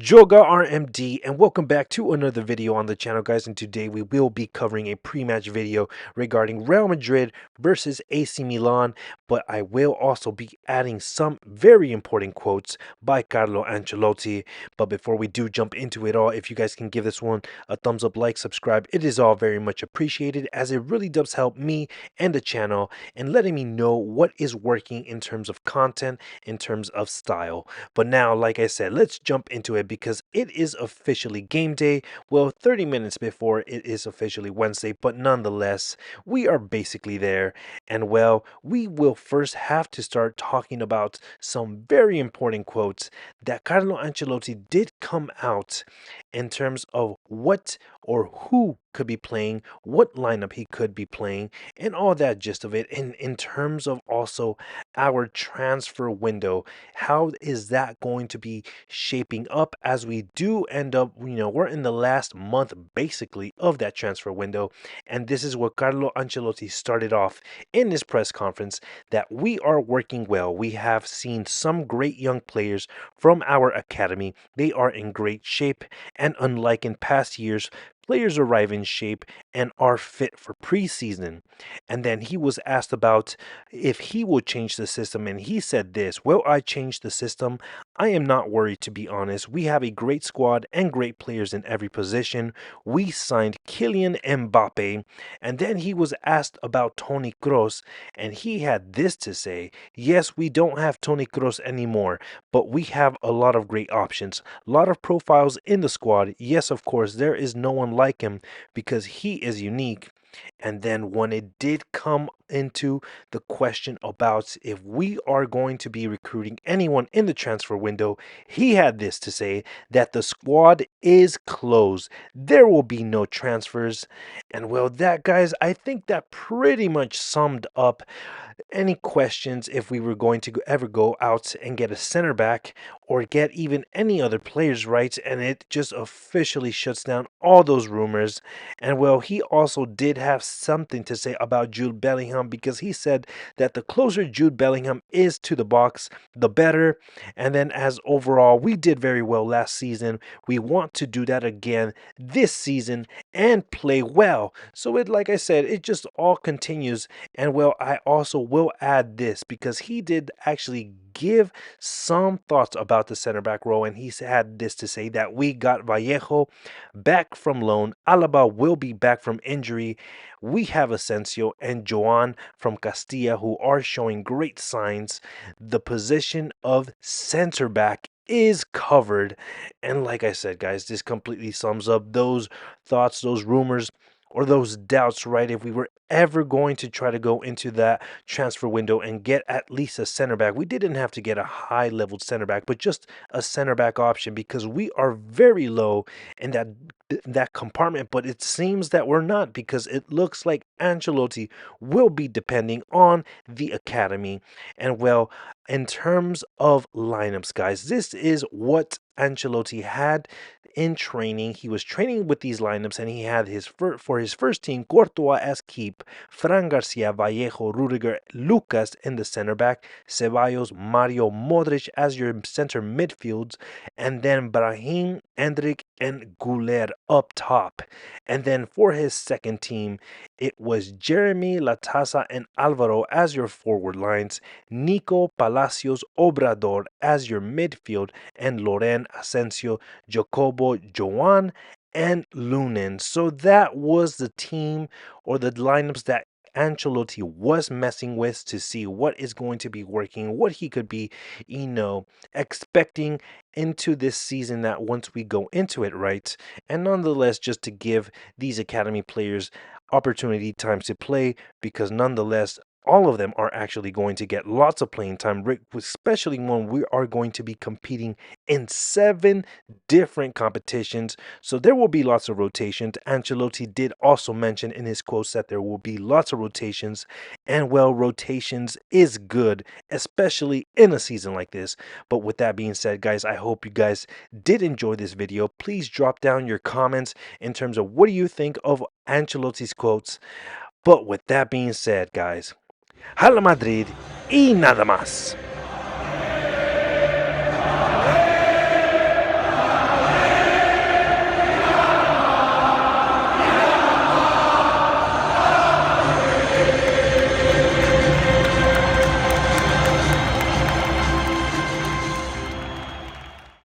jogarmd, and welcome back to another video on the channel, guys. And today we will be covering a pre-match video regarding Real Madrid versus AC Milan, but I will also be adding some very important quotes by Carlo Ancelotti. But before we do jump into it all, if you guys can give this one a thumbs up, like, subscribe, it is all very much appreciated, as it really does help me and the channel and letting me know what is working in terms of content, in terms of style. But now, like I said, let's jump into it because it is officially game day. Well, 30 minutes before it is officially Wednesday, but nonetheless, we are basically there. And well, we will first have to start talking about some very important quotes that Carlo Ancelotti did come out in terms of what or who could be playing, what lineup he could be playing, and all that gist of it. And in terms of also our transfer window, how is that going to be shaping up as we do end up, we're in the last month basically of that transfer window. And this is what Carlo Ancelotti started off in this press conference, that we are working well. We have seen some great young players from our academy. They are in great shape, and unlike in past years, players arrive in shape and are fit for preseason. And then he was asked about if he will change the system, and he said this: will I change the system? I am not worried, to be honest. We have a great squad and great players in every position. We signed Kylian Mbappe. And then he was asked about Toni Kroos, and he had this to say: yes, we don't have Toni Kroos anymore, but we have a lot of great options, a lot of profiles in the squad. Yes, of course, there is no one like him because he is unique. And then when it did come into the question about if we are going to be recruiting anyone in the transfer window, he had this to say: that the squad is closed. There will be no transfers. And well, that, guys, I think that pretty much summed up any questions if we were going to ever go out and get a center back or get even any other players, right? And it just officially shuts down all those rumors. And well, he also did have something to say about Jude Bellingham, because he said that the closer Jude Bellingham is to the box, the better. And then, as overall, we did very well last season, we want to do that again this season and play well. So it, like I said, it just all continues. And well, I also will add this because he did actually give some thoughts about the center back role, and he had this to say: that we got Vallejo back from loan, Alaba will be back from injury, we have Asensio and Joan from Castilla who are showing great signs. The position of center back is covered. And like I said, guys, this completely sums up those thoughts, those rumors, or those doubts, right? If we were ever going to try to go into that transfer window and get at least a center back, we didn't have to get a high leveled center back, but just a center back option, because we are very low in that compartment. But it seems that we're not, because it looks like Ancelotti will be depending on the academy. And well, in terms of lineups, guys, this is what Ancelotti had in training. He was training with these lineups, and he had for his first team, Courtois as keep, Fran Garcia, Vallejo, Rudiger, Lucas in the center back, Ceballos, Mario, Modric as your center midfields, and then Brahim, Endrick, and Goulet up top. And then for his second team, it was Jeremy, Latasa, and Alvaro as your forward lines, Nico, Palacios, Obrador as your midfield, and Loren, Asensio, Jacobo, Joan, and Lunin. So that was the team, or the lineups, that Ancelotti was messing with to see what is going to be working, what he could be, expecting into this season, that once we go into it, right? And nonetheless, just to give these academy players opportunity times to play, because nonetheless, all of them are actually going to get lots of playing time, especially when we are going to be competing in 7 different competitions. So there will be lots of rotations. Ancelotti did also mention in his quotes that there will be lots of rotations. And well, rotations is good, especially in a season like this. But with that being said, guys, I hope you guys did enjoy this video. Please drop down your comments in terms of what do you think of Ancelotti's quotes. But with that being said, guys, Hala Madrid y nada más.